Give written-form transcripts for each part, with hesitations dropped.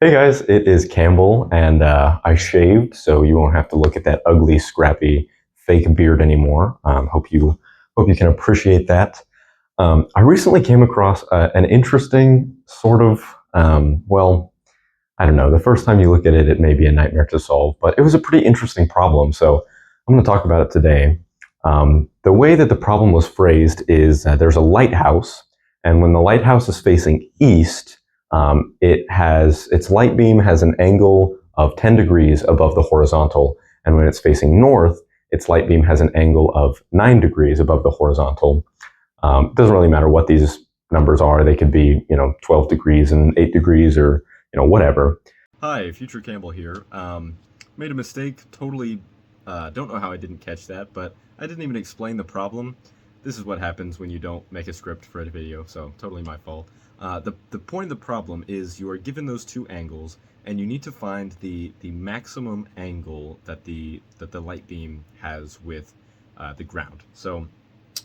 Hey guys, it is Campbell, and I shaved, so you won't have to look at that ugly, scrappy, fake beard anymore. Hope you can appreciate that. I recently came across an interesting sort of I don't know. The first time you look at it, it may be a nightmare to solve, but it was a pretty interesting problem. So I'm going to talk about it today. The way that the problem was phrased is there's a lighthouse, and when the lighthouse is facing east, its light beam has an angle of 10 degrees above the horizontal, and when it's facing north, its light beam has an angle of 9 degrees above the horizontal. It doesn't really matter what these numbers are; they could be 12 degrees and 8 degrees, or whatever. Hi, Future Campbell here. Made a mistake. Totally don't know how I didn't catch that, but I didn't even explain the problem. This is what happens when you don't make a script for a video, so totally my fault. The point of the problem is you are given those two angles, and you need to find the maximum angle that the light beam has with the ground. So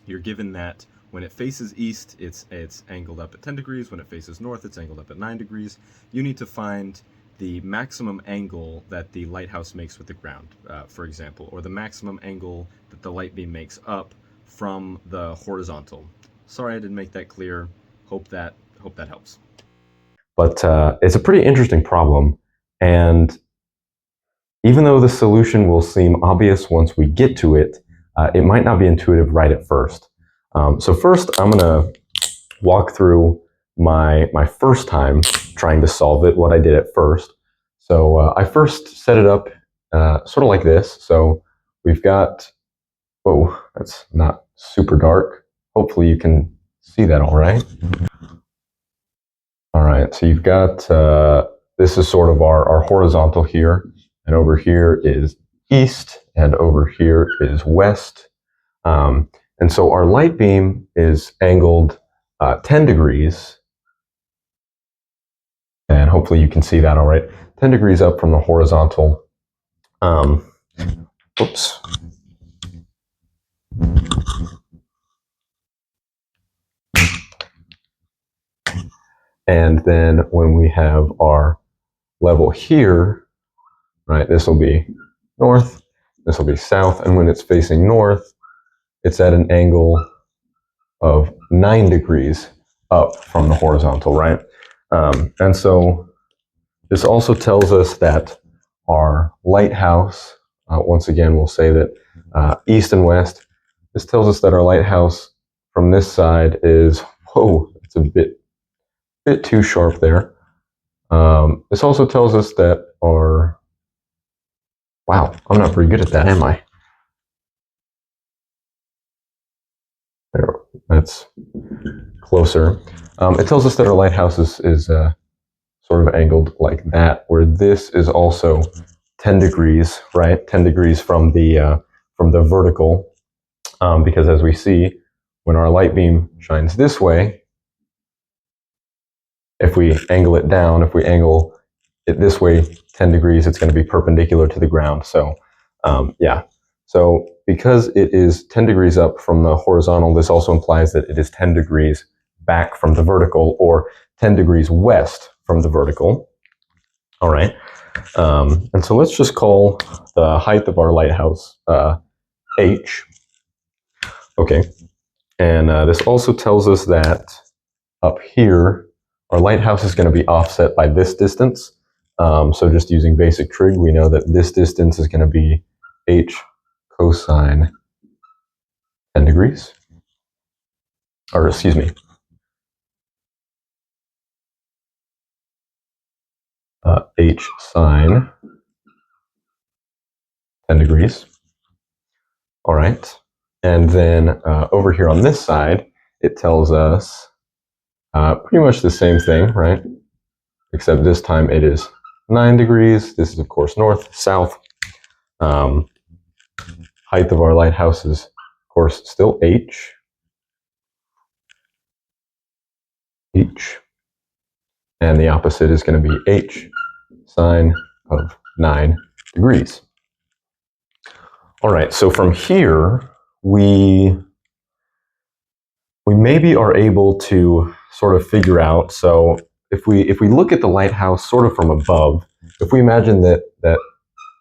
you're given that when it faces east, it's angled up at 10 degrees. When it faces north, it's angled up at 9 degrees. You need to find the maximum angle that the lighthouse makes with the ground, for example, or the maximum angle that the light beam makes up from the horizontal. Sorry I didn't make that clear. Hope that helps. But it's a pretty interesting problem, and even though the solution will seem obvious once we get to it, it might not be intuitive right at first. So first, I'm going to walk through my first time trying to solve it, what I did at first. So I first set it up sort of like this. So we've got, oh, that's not super dark. Hopefully you can see that all right. All right, so you've got, this is sort of our horizontal here, and over here is east, and over here is west. And so our light beam is angled 10 degrees, and hopefully you can see that all right. 10 degrees up from the horizontal. Oops. And then when we have our level here, right, this will be north, this will be south, and when it's facing north, it's at an angle of 9 degrees up from the horizontal, right? And so this also tells us that our lighthouse, once again, we'll say that east and west, this tells us that our lighthouse from this side is, whoa, it's a bit too sharp there. This also tells us that our, wow, I'm not very good at that, am I? There, that's closer. It tells us that our lighthouse is sort of angled like that, where this is also 10 degrees, right? 10 degrees from the vertical, because as we see, when our light beam shines this way, if we angle it down, if we angle it this way 10 degrees, it's going to be perpendicular to the ground. So yeah, so because it is 10 degrees up from the horizontal, this also implies that it is 10 degrees back from the vertical, or 10 degrees west from the vertical. All right. And so let's just call the height of our lighthouse h. Okay. And this also tells us that up here, our lighthouse is going to be offset by this distance. So just using basic trig, we know that this distance is going to be h cosine 10 degrees. Or excuse me, h sine 10 degrees. All right. And then over here on this side, it tells us pretty much the same thing, right? Except this time it is 9 degrees. This is, of course, north, south. Height of our lighthouse is, of course, still h. H. And the opposite is going to be h sine of 9 degrees. All right, so from here, we maybe are able to sort of figure out, so if we look at the lighthouse sort of from above, if we imagine that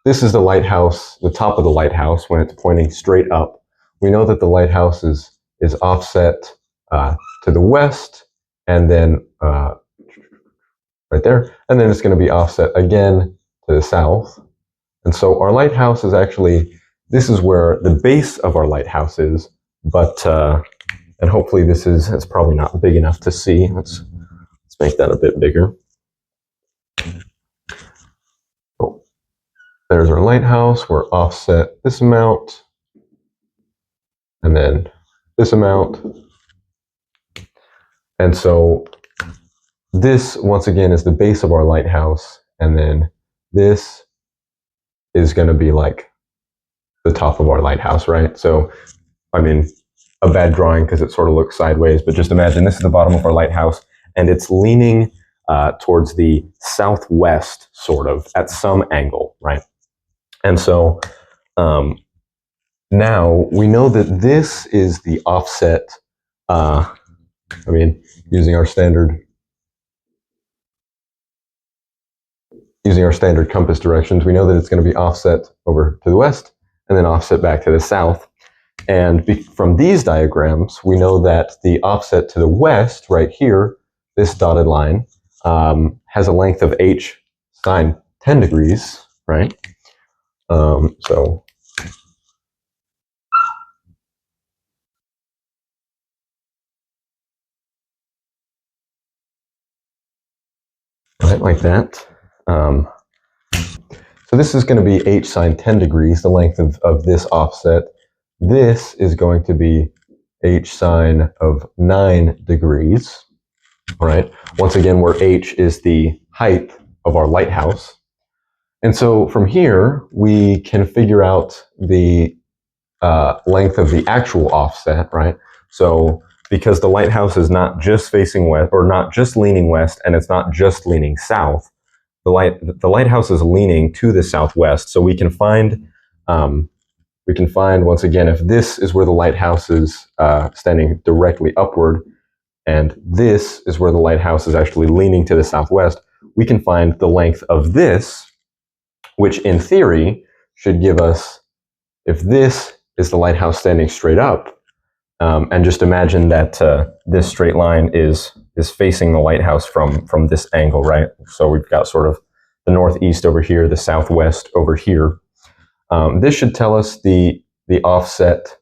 this is the lighthouse, the top of the lighthouse when it's pointing straight up, we know that the lighthouse is offset to the west, and then right there, and then it's going to be offset again to the south. And so our lighthouse is actually, this is where the base of our lighthouse is, but and hopefully it's probably not big enough to see. Let's make that a bit bigger. Oh, there's our lighthouse. We're offset this amount, and then this amount. And so this, once again, is the base of our lighthouse, and then this is going to be like the top of our lighthouse, right? So, I mean, a bad drawing because it sort of looks sideways, but just imagine this is the bottom of our lighthouse, and it's leaning towards the southwest, sort of, at some angle, right? And so now we know that this is the offset, using our standard compass directions, we know that it's going to be offset over to the west and then offset back to the south. And from these diagrams, we know that the offset to the west, right here, this dotted line, has a length of h sine 10 degrees, right? So right, like that. So this is going to be h sine 10 degrees, the length of this offset. This is going to be h sine of 9 degrees, all right? Once again, where h is the height of our lighthouse. And so from here, we can figure out the length of the actual offset, right? So because the lighthouse is not just facing west, or not just leaning west, and it's not just leaning south, the lighthouse is leaning to the southwest. So we can find once again, if this is where the lighthouse is standing directly upward, and this is where the lighthouse is actually leaning to the southwest, we can find the length of this, which in theory should give us, if this is the lighthouse standing straight up, and just imagine that this straight line is facing the lighthouse from this angle, right? So we've got sort of the northeast over here, the southwest over here. This should tell us the offset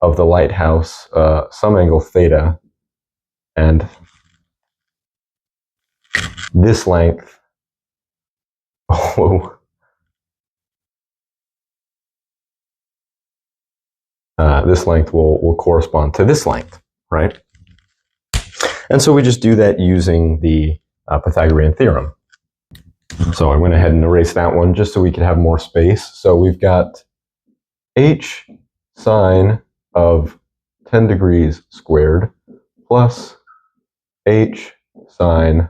of the lighthouse, some angle theta, and this length, this length will correspond to this length, right? And so we just do that using the Pythagorean theorem. So I went ahead and erased that one just so we could have more space. So we've got h sine of 10 degrees squared plus h sine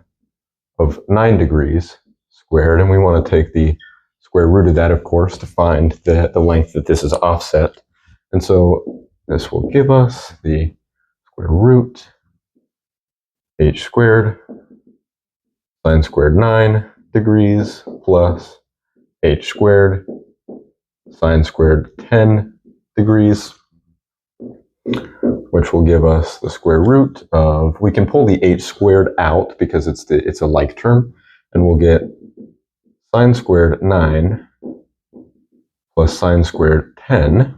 of 9 degrees squared, and we want to take the square root of that, of course, to find the length that this is offset. And so this will give us the square root h squared sine squared 9 degrees plus h squared sine squared 10 degrees, which will give us the square root of, we can pull the h squared out because it's a like term, and we'll get sine squared 9 plus sine squared 10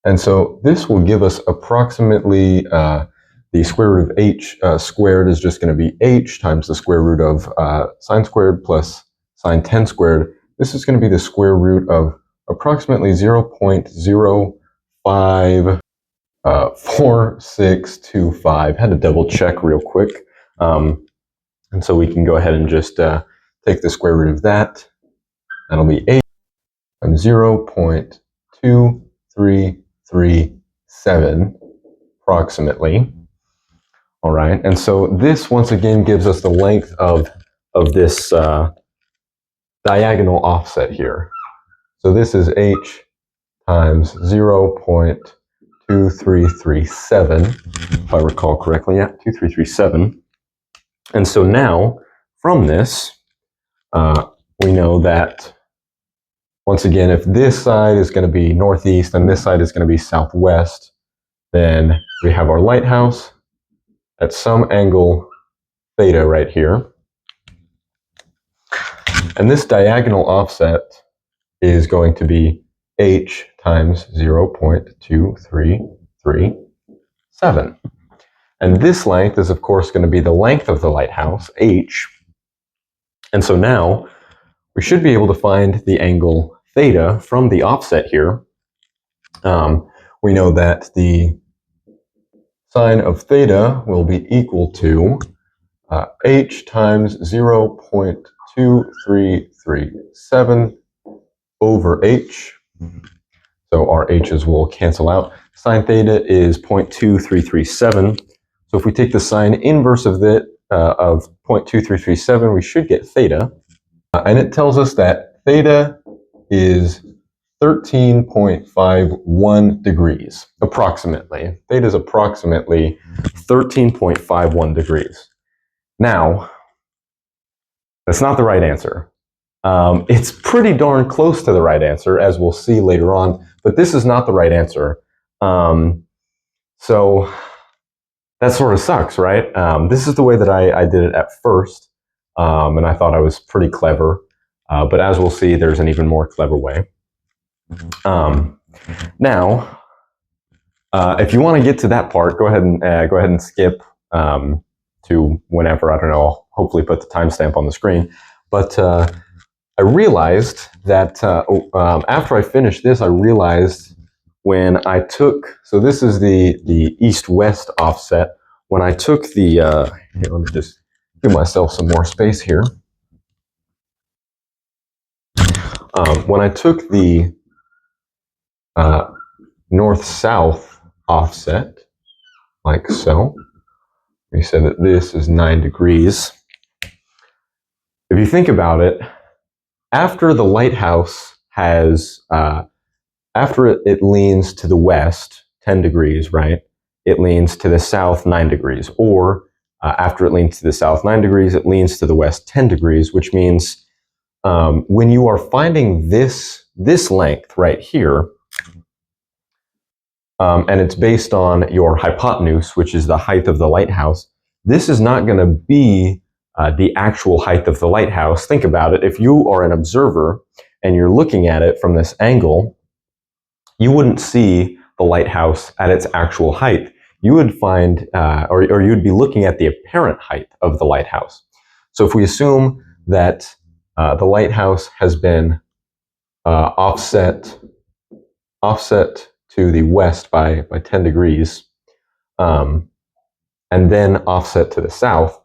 And so this will give us approximately the square root of h squared is just going to be h times the square root of sine squared plus sine 10 squared. This is going to be the square root of approximately 0.054625. Had to double check real quick. And so we can go ahead and just take the square root of that. That'll be 8 times 0.2336. approximately. All right, and so this once again gives us the length of this diagonal offset here. So this is h times 0.2337, if I recall correctly. Yeah, 2337. And so now, from this, we know that, once again, if this side is going to be northeast and this side is going to be southwest, then we have our lighthouse at some angle theta right here. And this diagonal offset is going to be h times 0.2337. And this length is, of course, going to be the length of the lighthouse, h. And so now we should be able to find the angle theta from the offset here. We know that the sine of theta will be equal to h times 0.2337 over h. So our h's will cancel out. Sine theta is 0.2337. So if we take the sine inverse of it, of 0.2337, we should get theta. And it tells us that theta is 13.51 degrees, approximately. Theta is approximately 13.51 degrees. Now, that's not the right answer. It's pretty darn close to the right answer, as we'll see later on, but this is not the right answer. So that sort of sucks, right? This is the way that I did it at first, and I thought I was pretty clever. But as we'll see, there's an even more clever way. Now, if you want to get to that part, go ahead and skip to whenever. I don't know. I'll hopefully put the timestamp on the screen. But I realized that after I finished this, I realized when I took, so this is the east-west offset. When I took the, here, let me just give myself some more space here. When I took the north-south offset, like so, we said that this is 9 degrees. If you think about it, after the lighthouse has, after it leans to the west 10 degrees, right? It leans to the south 9 degrees. Or after it leans to the south 9 degrees, it leans to the west 10 degrees, which means when you are finding this length right here, and it's based on your hypotenuse, which is the height of the lighthouse, this is not going to be the actual height of the lighthouse. Think about it. If you are an observer and you're looking at it from this angle, you wouldn't see the lighthouse at its actual height. You would find, or you'd be looking at the apparent height of the lighthouse. So if we assume that the lighthouse has been offset to the west by 10 degrees, and then offset to the south,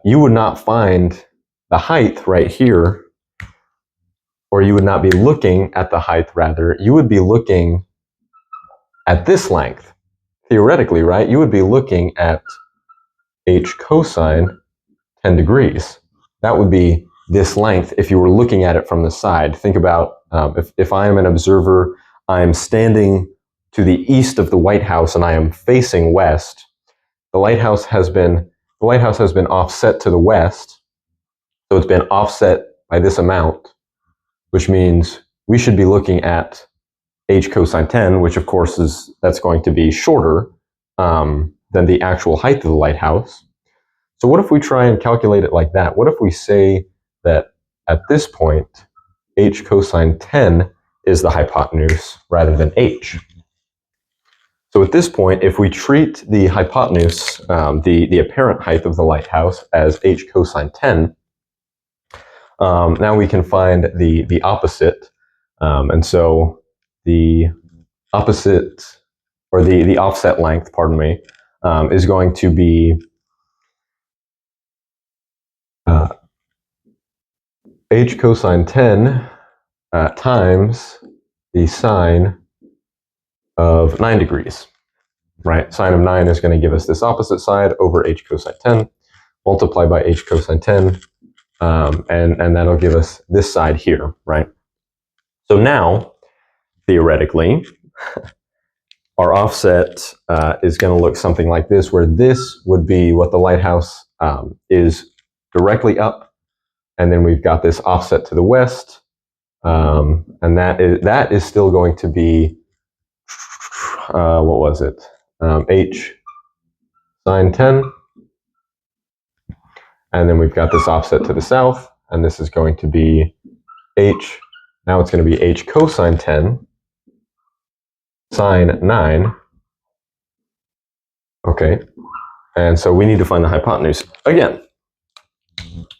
you would not find the height right here, or you would not be looking at the height, rather. You would be looking at this length, theoretically, right? You would be looking at h cosine 10 degrees. That would be this length if you were looking at it from the side. Think about if I am an observer, I am standing to the east of the White House and I am facing west. The lighthouse has been offset to the west, so it's been offset by this amount, which means we should be looking at h cosine 10, which of course that's going to be shorter than the actual height of the lighthouse. So what if we try and calculate it like that? What if we say that at this point, h cosine 10 is the hypotenuse rather than h? So at this point, if we treat the hypotenuse, the apparent height of the lighthouse, as h cosine 10, now we can find the opposite. And so the opposite, or the offset length, pardon me, is going to be h cosine 10 times the sine of 9 degrees, right? Sine of 9 is going to give us this opposite side over h cosine 10, multiply by h cosine 10, and that'll give us this side here, right? So now, theoretically, our offset is going to look something like this, where this would be what the lighthouse is directly up, and then we've got this offset to the west, and that is still going to be, what was it? H sine 10, and then we've got this offset to the south, and this is going to be h, now it's going to be h cosine 10, sine 9, okay, and so we need to find the hypotenuse again.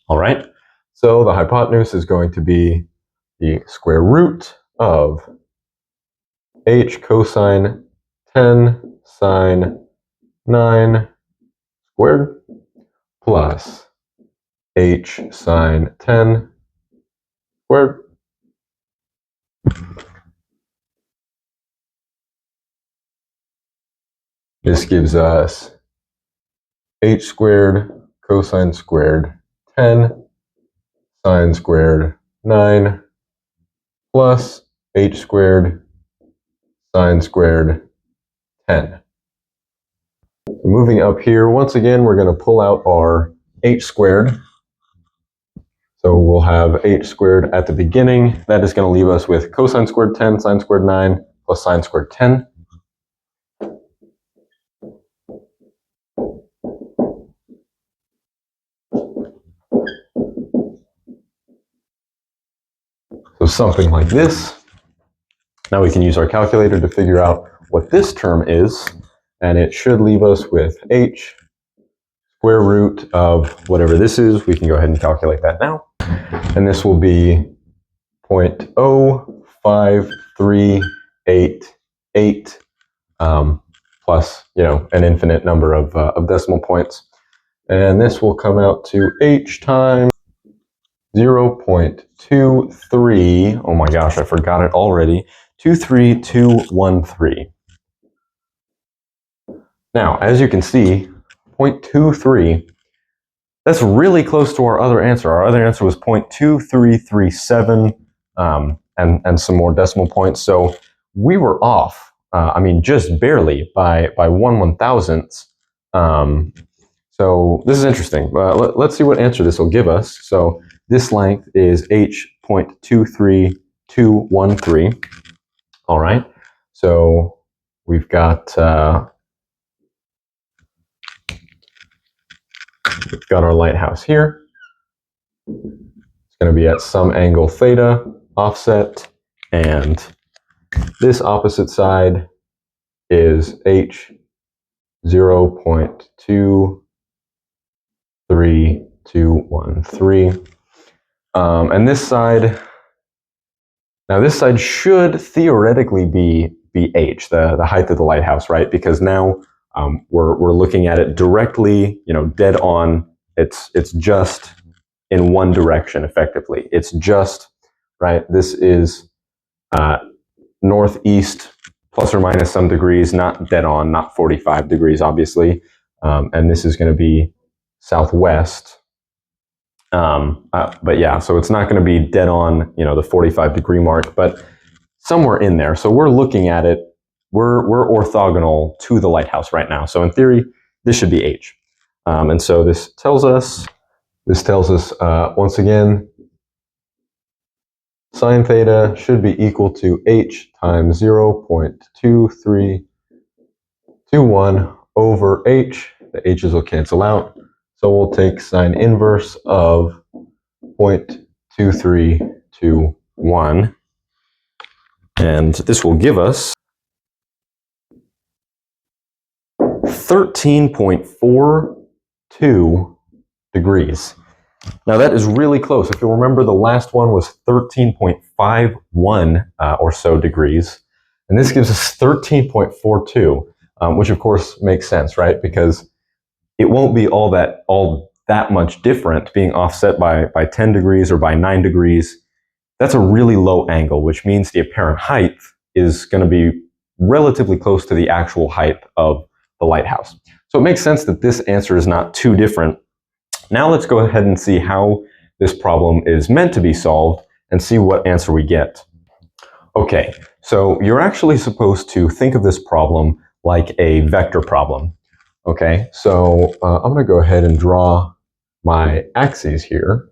All right, so the hypotenuse is going to be the square root of h cosine 10 sine 9 squared plus h sine 10 squared. This gives us h squared cosine squared 10 sine squared 9 plus h squared sine squared 10. Moving up here, once again, we're going to pull out our h squared. So we'll have h squared at the beginning. That is going to leave us with cosine squared 10 sine squared 9 plus sine squared 10. So something like this. Now we can use our calculator to figure out what this term is, and it should leave us with h square root of whatever this is. We can go ahead and calculate that now. And this will be 0.05388 plus, an infinite number of decimal points. And this will come out to h times 0.23, oh my gosh, I forgot it already, 23213. Now, as you can see, 0.23, that's really close to our other answer. Our other answer was 0.2337 and some more decimal points. So we were off, just barely by 1/1000th. So this is interesting. Let's see what answer this will give us. So this length is h.23213. All right. So we've got our lighthouse here. It's going to be at some angle theta offset, and this opposite side is h 0.23213. And this side, now this side should theoretically be h, the height of the lighthouse, right? Because now we're looking at it directly, dead on. It's just in one direction, effectively. It's just, right? This is northeast plus or minus some degrees, not dead on, not 45 degrees, obviously. And this is going to be southwest. But yeah, so it's not going to be dead on, the 45 degree mark, but somewhere in there. So we're looking at it, we're orthogonal to the lighthouse right now. So in theory, this should be h. And so this tells us once again, sine theta should be equal to h times 0.2321 over h. The h's will cancel out. So we'll take sine inverse of 0.2321. And this will give us 13.42 degrees. Now that is really close. If you remember, the last one was 13.51 or so degrees. And this gives us 13.42, which of course makes sense, right? Because it won't be all that much different being offset by 10 degrees or by 9 degrees. That's a really low angle, which means the apparent height is going to be relatively close to the actual height of the lighthouse. So it makes sense that this answer is not too different. Now let's go ahead and see how this problem is meant to be solved and see what answer we get. Okay, so you're actually supposed to think of this problem like a vector problem. Okay, so I'm going to go ahead and draw my axes here.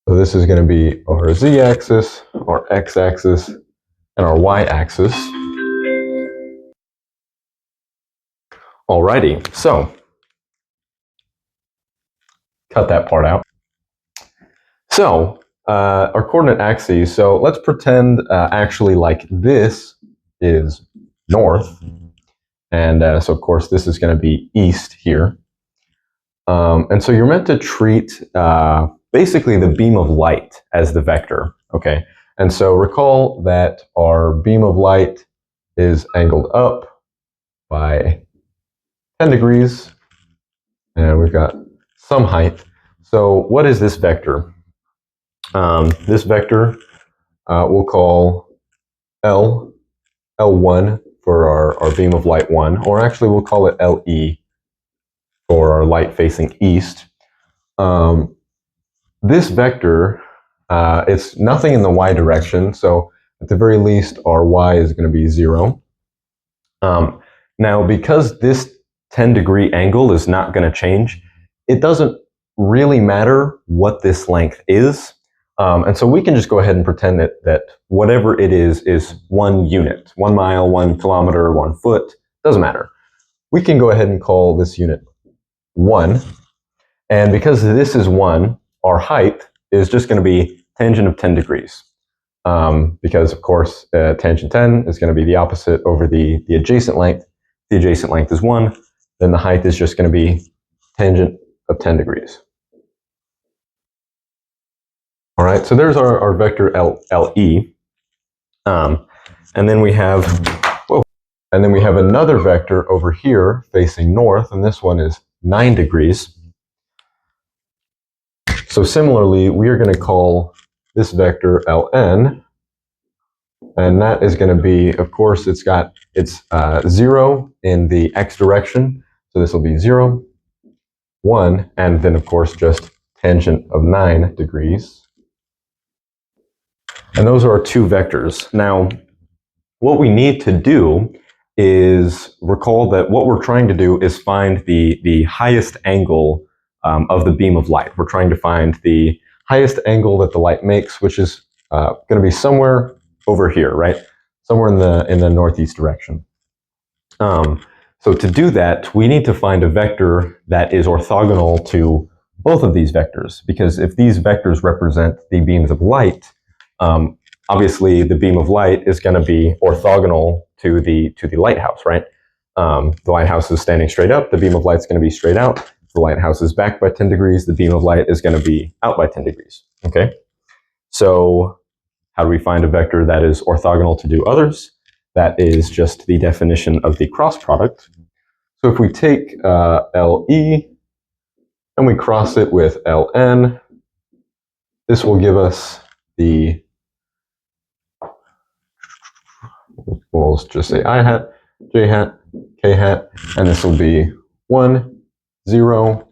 So this is going to be our z-axis, our x-axis, and our y-axis. Alrighty, so cut that part out. So our coordinate axes, so let's pretend actually like this is north. And so of course this is going to be east here. And so you're meant to treat basically the beam of light as the vector, okay? And so recall that our beam of light is angled up by 10 degrees, and we've got some height. So what is this vector? This vector we'll call L1 for our beam of light 1, or actually we'll call it LE for our light facing east. This vector, it's nothing in the y direction, so at the very least our y is going to be 0. Now because this 10-degree angle is not going to change, it doesn't really matter what this length is. And so we can just go ahead and pretend that whatever it is 1 unit, 1 mile, 1 kilometer, 1 foot, doesn't matter. We can go ahead and call this unit 1. And because this is 1, our height is just going to be tangent of 10 degrees. Because, of course, tangent 10 is going to be the opposite over the adjacent length. The adjacent length is 1. Then the height is just going to be tangent of 10 degrees. All right, so there's our vector LE. And then we have another vector over here facing north, and this one is 9 degrees. So similarly, we are going to call this vector Ln, and that is going to be, of course, it's 0 in the x direction, so this will be 0, 1, and then of course just tangent of 9 degrees. And those are our 2 vectors. Now, what we need to do is recall that what we're trying to do is find the highest angle of the beam of light. We're trying to find the highest angle that the light makes, which is going to be somewhere over here, right? Somewhere in the northeast direction. So to do that, we need to find a vector that is orthogonal to both of these vectors, because if these vectors represent the beams of light, obviously the beam of light is going to be orthogonal to the lighthouse, right? The lighthouse is standing straight up, the beam of light is going to be straight out. If the lighthouse is back by 10 degrees, the beam of light is going to be out by 10 degrees, okay? So how do we find a vector that is orthogonal to do others? That is just the definition of the cross product. So if we take LE and we cross it with LN, this will give us the, we'll just say I hat, J hat, K hat, and this will be 1, 0,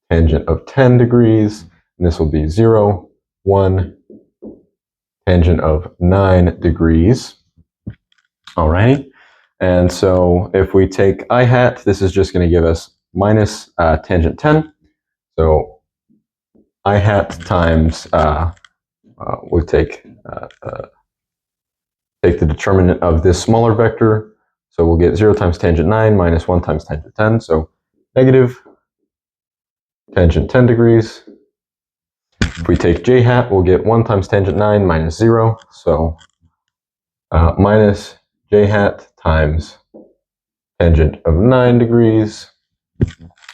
tangent of 10 degrees, and this will be 0, 1, tangent of 9 degrees. All right. And so if we take I hat, this is just going to give us minus tangent 10. So I hat times, we'll take the determinant of this smaller vector. So we'll get 0 times tangent 9 minus 1 times tangent 10. So negative tangent 10 degrees. If we take j hat, we'll get 1 times tangent 9 minus 0. So minus j hat times tangent of 9 degrees.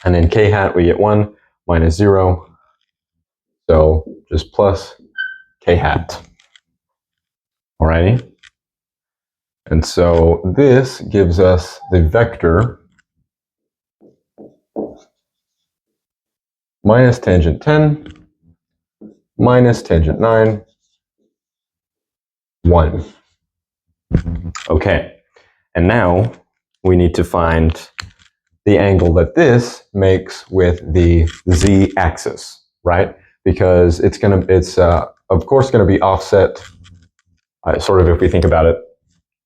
And then k hat, we get 1 minus 0. So just plus k hat. Alrighty. And so this gives us the vector minus tangent 10 minus tangent 9, 1. Okay, and now we need to find the angle that this makes with the z-axis, right? Because it's of course going to be offset, sort of if we think about it,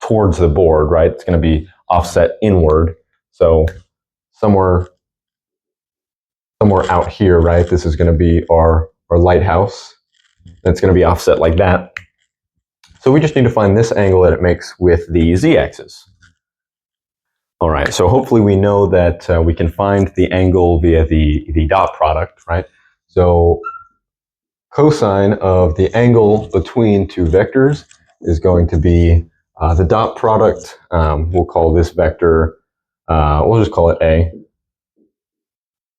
towards the board, right? It's going to be offset inward. So somewhere out here, right? This is going to be our lighthouse. It's going to be offset like that. So we just need to find this angle that it makes with the z-axis. All right, so hopefully we know that we can find the angle via the dot product, right? So cosine of the angle between two vectors is going to be the dot product. We'll call this vector, we'll just call it A.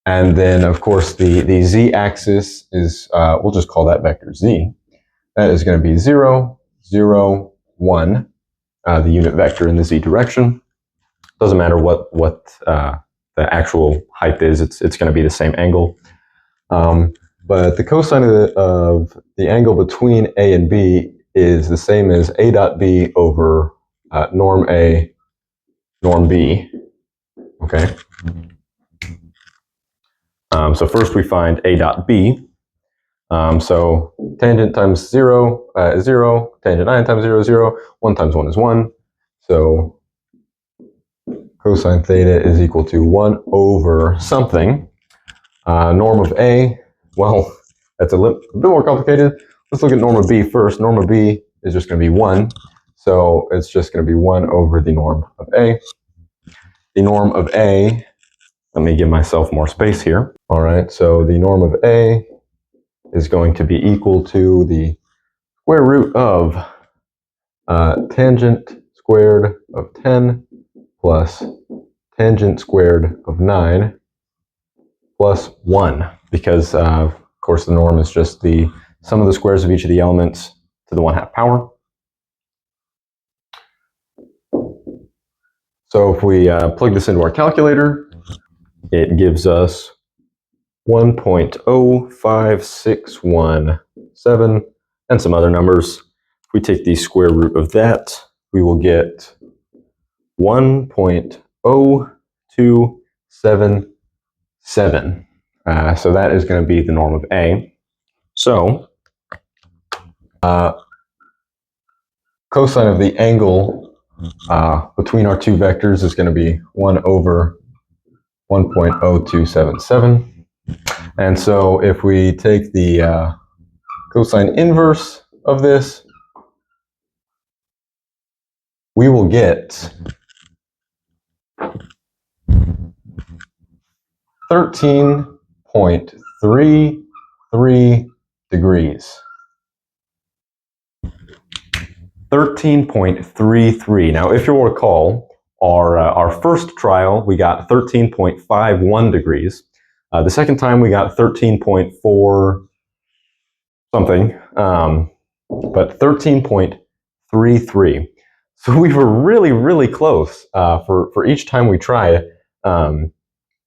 And then, of course, the z-axis is, we'll just call that vector Z. That is going to be 0, 0, 1, the unit vector in the z direction. Doesn't matter what the actual height is, it's going to be the same angle. But the cosine of the angle between A and B is the same as A dot B over norm A, norm B. Okay. So first we find A dot B. So tangent times 0 is 0, tangent 9 times 0 is 0, 1 times 1 is 1. So cosine theta is equal to 1 over something. Norm of A, well, that's a bit more complicated. Let's look at norm of B first. Norm of B is just going to be 1. So it's just going to be 1 over the norm of A. The norm of A, let me give myself more space here. All right, so the norm of A is going to be equal to the square root of tangent squared of 10 plus tangent squared of 9 plus 1, because of course the norm is just the sum of the squares of each of the elements to the 1/2 power. So if we plug this into our calculator, it gives us 1.05617 and some other numbers. If we take the square root of that, we will get 1.0277. So that is going to be the norm of A. So cosine of the angle between our two vectors is going to be 1 over 1.0277. And so if we take the cosine inverse of this, we will get 13.33 degrees. 13.33. Now, if you'll recall, our first trial, we got 13.51 degrees. The second time, we got 13.4 something, but 13.33. So we were really, really close for each time we tried to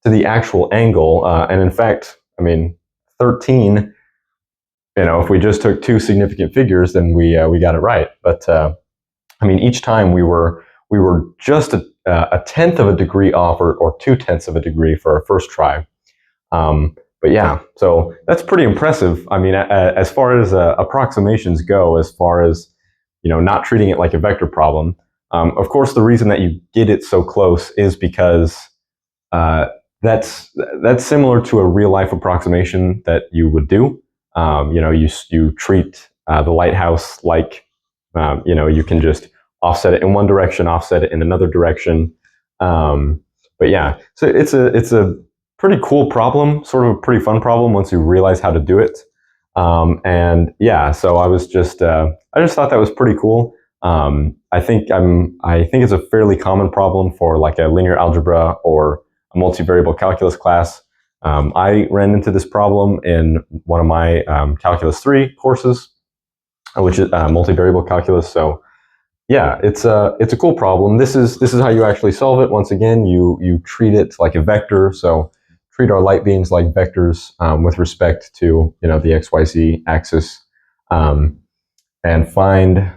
the actual angle. And in fact, I mean, 13, if we just took two significant figures, then we got it right. But I mean, each time we were just a tenth of a degree off, or 2/10 of a degree for our first try. But yeah, so that's pretty impressive. I mean, as far as approximations go, as far as not treating it like a vector problem. Of course, the reason that you get it so close is because that's similar to a real life approximation that you would do. You treat the lighthouse like you can just offset it in one direction, offset it in another direction. But yeah, so it's a pretty cool problem, sort of a pretty fun problem once you realize how to do it. And yeah, so I just thought that was pretty cool. I think it's a fairly common problem for like a linear algebra or a multivariable calculus class. I ran into this problem in one of my Calculus 3 courses, which is multivariable calculus. So yeah, it's a cool problem. This is how you actually solve it. Once again, you treat it like a vector. So treat our light beams like vectors with respect to the XYZ axis, and find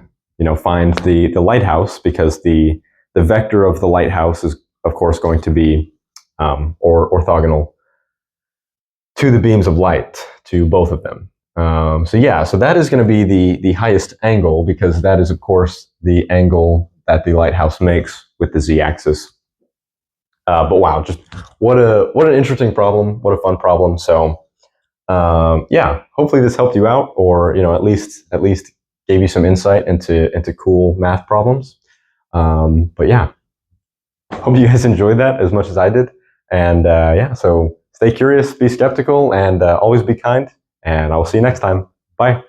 find the lighthouse, because the vector of the lighthouse is of course going to be or orthogonal to the beams of light, to both of them. So that is going to be the highest angle, because that is of course the angle that the lighthouse makes with the z-axis. But wow, just what an interesting problem, what a fun problem. So yeah, hopefully this helped you out, or at least gave you some insight into cool math problems. But yeah, hope you guys enjoyed that as much as I did. And yeah, so stay curious, be skeptical, and always be kind. And I will see you next time. Bye.